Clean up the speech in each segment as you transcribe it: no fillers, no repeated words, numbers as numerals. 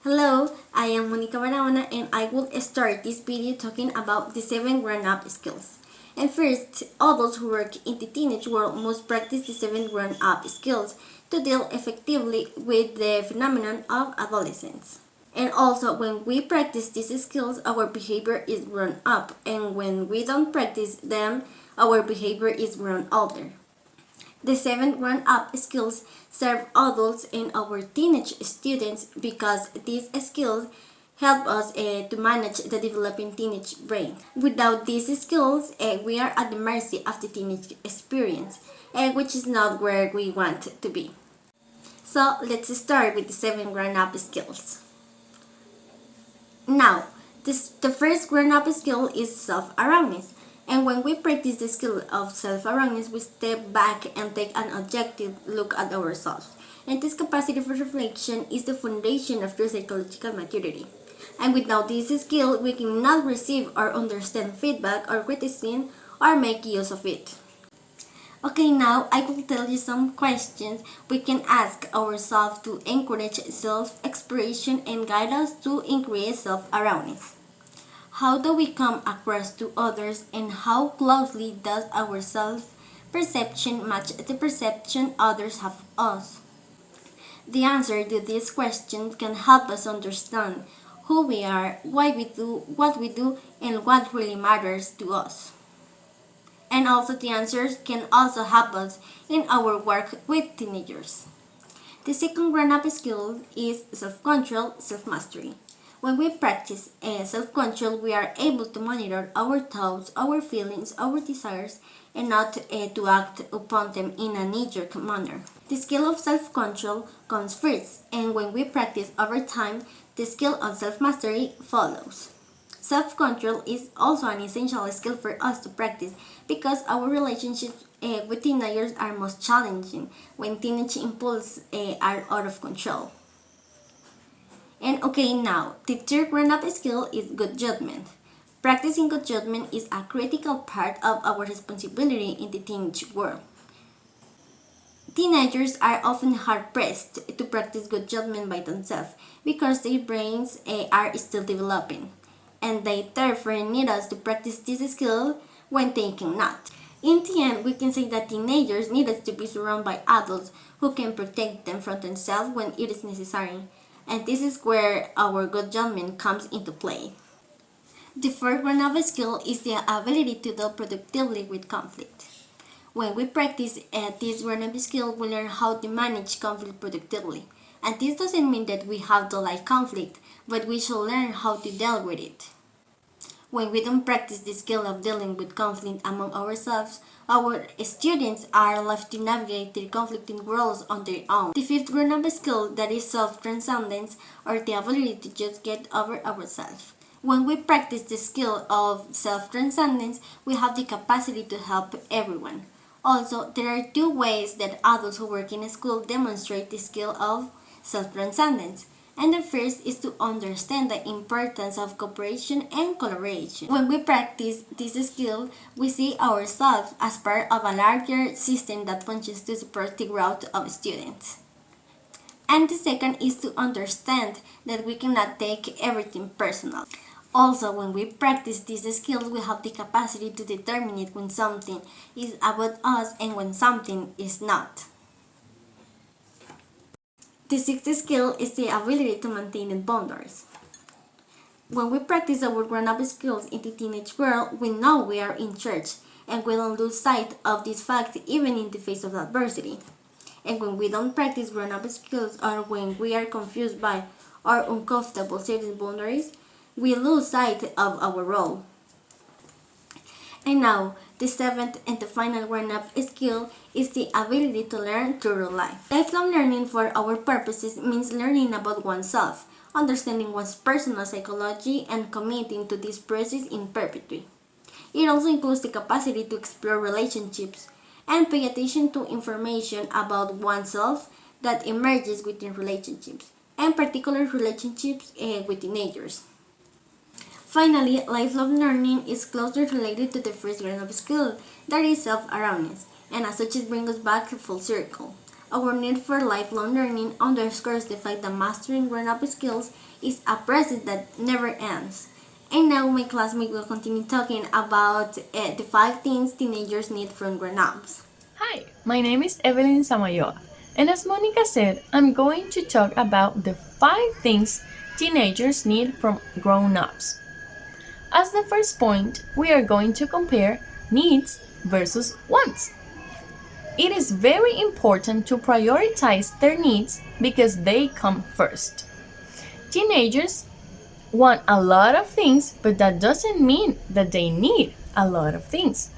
Hello, I am Monica Barahona and I will start this video talking about the 7 grown-up skills. And first, adults who work in the teenage world must practice the 7 grown-up skills to deal effectively with the phenomenon of adolescence. And also, when we practice these skills, our behavior is grown up, and when we don't practice them, our behavior is grown older. The 7 grown-up skills serve adults and our teenage students because these skills help us to manage the developing teenage brain. Without these skills, we are at the mercy of the teenage experience, which is not where we want to be. So let's start with the 7 grown-up skills. Now, the first grown-up skill is self-awareness. And when we practice the skill of self-awareness, we step back and take an objective look at ourselves. And this capacity for reflection is the foundation of true psychological maturity. And without this skill, we cannot receive or understand feedback or criticism or make use of it. Okay, now I will tell you some questions we can ask ourselves to encourage self-expression and guide us to increase self-awareness. How do we come across to others, and how closely does our self-perception match the perception others have of us? The answer to these questions can help us understand who we are, why we do what we do, and what really matters to us. And also the answers can also help us in our work with teenagers. The second grown-up skill is self-control, self-mastery. When we practice self-control, we are able to monitor our thoughts, our feelings, our desires, and not to act upon them in a knee-jerk manner. The skill of self-control comes first, and when we practice over time, the skill of self-mastery follows. Self-control is also an essential skill for us to practice because our relationships with teenagers are most challenging when teenage impulses are out of control. And okay, now, the third grown-up skill is good judgment. Practicing good judgment is a critical part of our responsibility in the teenage world. Teenagers are often hard-pressed to practice good judgment by themselves because their brains are still developing, and they therefore need us to practice this skill when they cannot. In the end, we can say that teenagers need us to be surrounded by adults who can protect them from themselves when it is necessary. And this is where our good judgment comes into play. The fourth grown-up skill is the ability to deal productively with conflict. When we practice this grown-up skill, we learn how to manage conflict productively. And this doesn't mean that we have to like conflict, but we should learn how to deal with it. When we don't practice the skill of dealing with conflict among ourselves, our students are left to navigate their conflicting worlds on their own. The fifth grown-up skill, that is self-transcendence, or the ability to just get over ourselves. When we practice the skill of self-transcendence, we have the capacity to help everyone. Also, there are two ways that adults who work in a school demonstrate the skill of self-transcendence. And the first is to understand the importance of cooperation and collaboration. When we practice this skill, we see ourselves as part of a larger system that functions to support the growth of students. And the second is to understand that we cannot take everything personal. Also, when we practice these skills, we have the capacity to determine it when something is about us and when something is not. The sixth skill is the ability to maintain boundaries. When we practice our grown-up skills in the teenage world, we know we are in charge, and we don't lose sight of this fact even in the face of adversity. And when we don't practice grown-up skills, or when we are confused by or uncomfortable setting boundaries, we lose sight of our role. And now, the seventh and the final grown-up skill is the ability to learn through life. Lifelong learning for our purposes means learning about oneself, understanding one's personal psychology, and committing to this process in perpetuity. It also includes the capacity to explore relationships and pay attention to information about oneself that emerges within relationships, and particular relationships with teenagers. Finally, lifelong learning is closely related to the first grown-up skill, that is self-awareness, and as such it brings us back full circle. Our need for lifelong learning underscores the fact that mastering grown-up skills is a process that never ends. And now my classmate will continue talking about the 5 things teenagers need from grown-ups. Hi, my name is Evelyn Samayoa, and as Monica said, I'm going to talk about the 5 things teenagers need from grown-ups. As the first point, we are going to compare needs versus wants. It is very important to prioritize their needs because they come first. Teenagers want a lot of things, but that doesn't mean that they need a lot of things.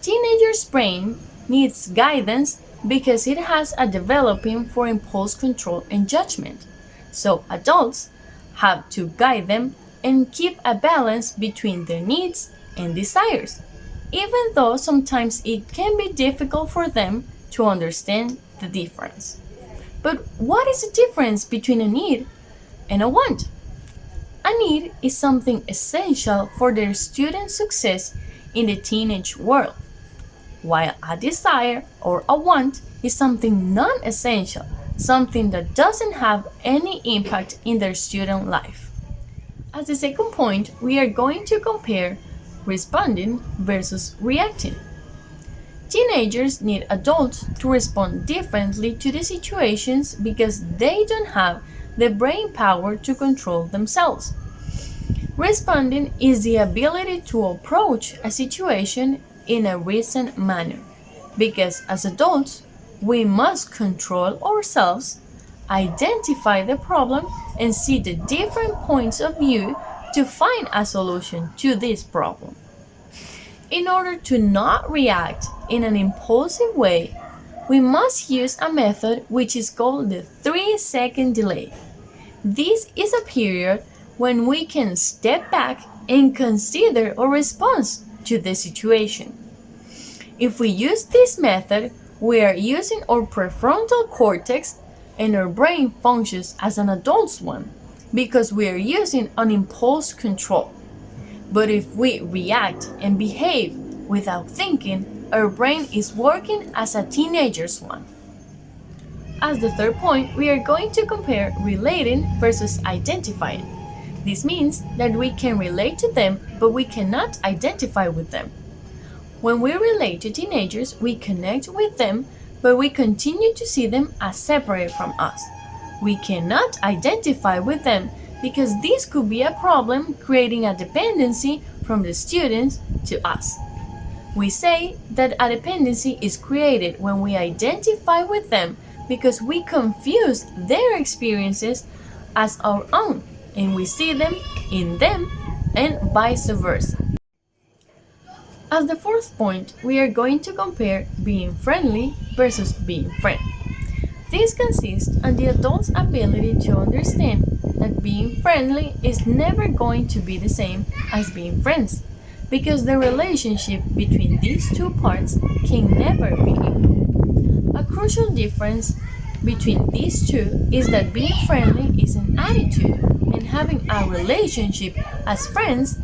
Teenagers' brain needs guidance because it has a developing for impulse control and judgment. So adults have to guide them and keep a balance between their needs and desires, even though sometimes it can be difficult for them to understand the difference. But what is the difference between a need and a want? A need is something essential for their student success in the teenage world, while a desire or a want is something non-essential, something that doesn't have any impact in their student life. As the second point, we are going to compare responding versus reacting. Teenagers need adults to respond differently to the situations because they don't have the brain power to control themselves. Responding is the ability to approach a situation in a reasoned manner, because as adults, we must control ourselves, identify the problem, and see the different points of view to find a solution to this problem. In order to not react in an impulsive way, we must use a method which is called the 3-second delay. This is a period when we can step back and consider our response to the situation. If we use this method, we are using our prefrontal cortex and our brain functions as an adult's one because we are using an impulse control. But if we react and behave without thinking, our brain is working as a teenager's one. As the third point, we are going to compare relating versus identifying. This means that we can relate to them, but we cannot identify with them. When we relate to teenagers, we connect with them, but we continue to see them as separate from us. We cannot identify with them because this could be a problem, creating a dependency from the students to us. We say that a dependency is created when we identify with them because we confuse their experiences as our own, and we see them in them and vice versa. As the fourth point, we are going to compare being friendly versus being friend. This consists on the adult's ability to understand that being friendly is never going to be the same as being friends, because the relationship between these two parts can never be equal. A crucial difference between these two is that being friendly is an attitude, and having a relationship as friends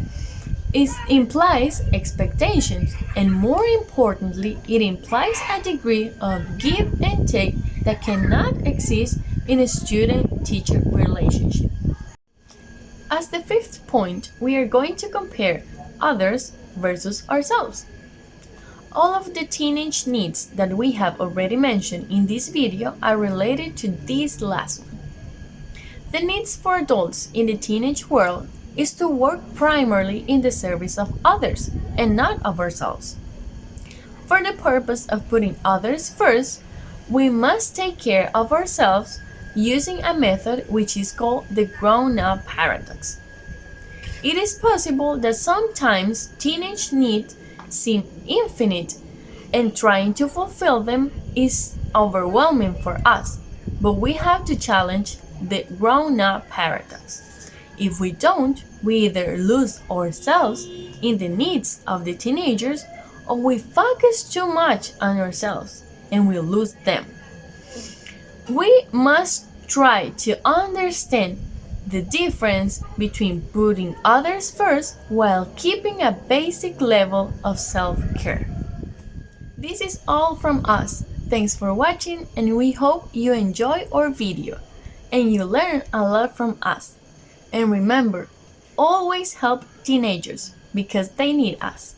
implies expectations, and more importantly, it implies a degree of give and take that cannot exist in a student-teacher relationship. As the fifth point, we are going to compare others versus ourselves. All of the teenage needs that we have already mentioned in this video are related to this last one. The needs for adults in the teenage world is to work primarily in the service of others and not of ourselves. For the purpose of putting others first, we must take care of ourselves using a method which is called the grown-up paradox. It is possible that sometimes teenage needs seem infinite and trying to fulfill them is overwhelming for us, but we have to challenge the grown-up paradox. If we don't, we either lose ourselves in the needs of the teenagers or we focus too much on ourselves and we lose them. We must try to understand the difference between putting others first while keeping a basic level of self-care. This is all from us. Thanks for watching, and we hope you enjoy our video and you learn a lot from us. And remember, always help teenagers because they need us.